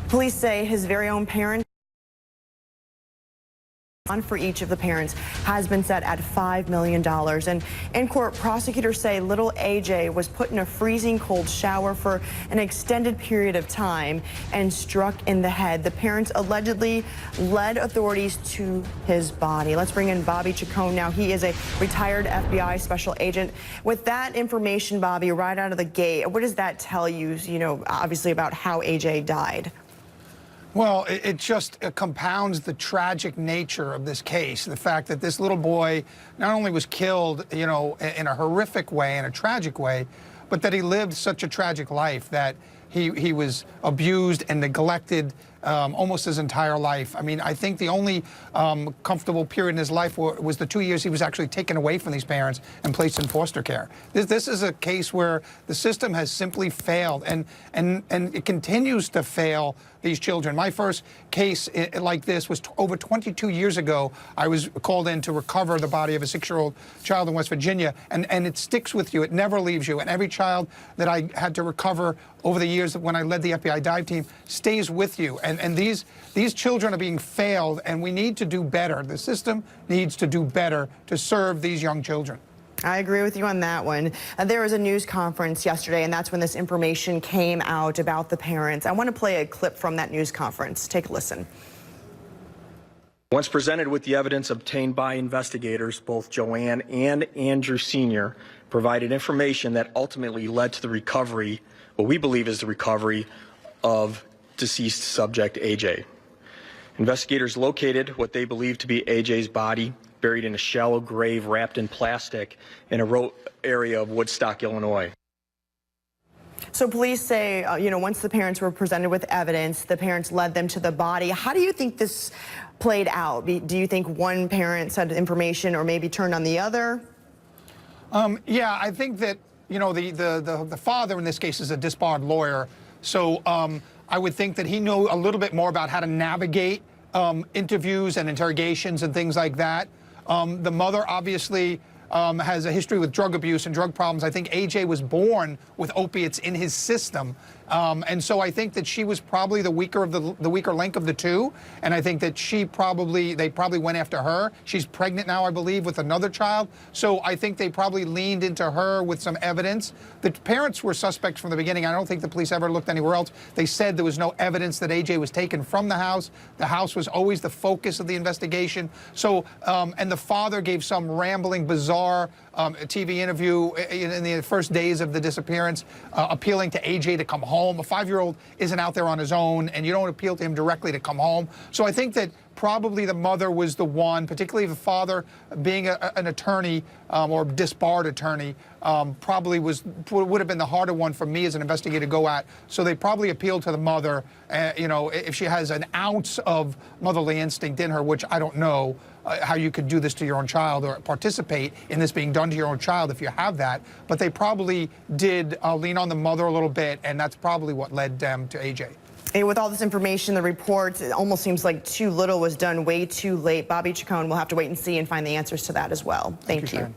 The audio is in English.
Police say his very own parents for each of the parents has been set at $5 million. And in court, prosecutors say little AJ was put in a freezing cold shower for an extended period of time and struck in the head. The parents allegedly led authorities to his body. Let's bring in Bobby Chacon now. He is a retired FBI special agent. With that information, Bobby, right out of the gate, what does that tell you, obviously about how AJ died? Well, it just compounds the tragic nature of this case. The fact that this little boy not only was killed, in a horrific way, in a tragic way, but that he lived such a tragic life that he was abused and neglected almost his entire life. I mean, I think the only comfortable period in his life was the 2 years he was actually taken away from these parents and placed in foster care. This is a case where the system has simply failed, and it continues to fail these children. My first case like this was over 22 years ago. I was called in to recover the body of a 6-year-old child in West Virginia, and it sticks with you. It never leaves you. And every child that I had to recover over the years when I led the FBI dive team stays with you. And these children are being failed, and we need to do better. The system needs to do better to serve these young children. I agree with you on that one. There was a news conference yesterday, and that's when this information came out about the parents. I want to play a clip from that news conference. Take a listen. Once presented with the evidence obtained by investigators, both Joanne and Andrew Sr. provided information that ultimately led to the recovery, what we believe is the recovery of deceased subject AJ. Investigators located what they believe to be AJ's body, buried in a shallow grave wrapped in plastic in a remote area of Woodstock, Illinois. So police say, once the parents were presented with evidence, the parents led them to the body. How do you think this played out? Do you think one parent said information or maybe turned on the other? Yeah, I think that, the father in this case is a disbarred lawyer. So I would think that he knew a little bit more about how to navigate interviews and interrogations and things like that. The mother obviously has a history with drug abuse and drug problems. I think AJ was born with opiates in his system. And so I think that she was probably the weaker link of the two. And I think that they probably went after her. She's pregnant now, I believe, with another child. So I think they probably leaned into her with some evidence. The parents were suspects from the beginning. I don't think the police ever looked anywhere else. They said there was no evidence that AJ was taken from the house. The house was always the focus of the investigation. So, and the father gave some rambling, bizarre TV interview in the first days of the disappearance, appealing to AJ to come home. A 5-year-old isn't out there on his own, and you don't appeal to him directly to come home. So I think that probably the mother was the one, particularly the father being an attorney or disbarred attorney, probably would have been the harder one for me as an investigator to go at. So they probably appealed to the mother, if she has an ounce of motherly instinct in her, which I don't know how you could do this to your own child or participate in this being done to your own child if you have that. But they probably did lean on the mother a little bit, and that's probably what led them to AJ. And with all this information, the reports, it almost seems like too little was done way too late. Bobby Chacon will have to wait and see and find the answers to that as well. Thank you.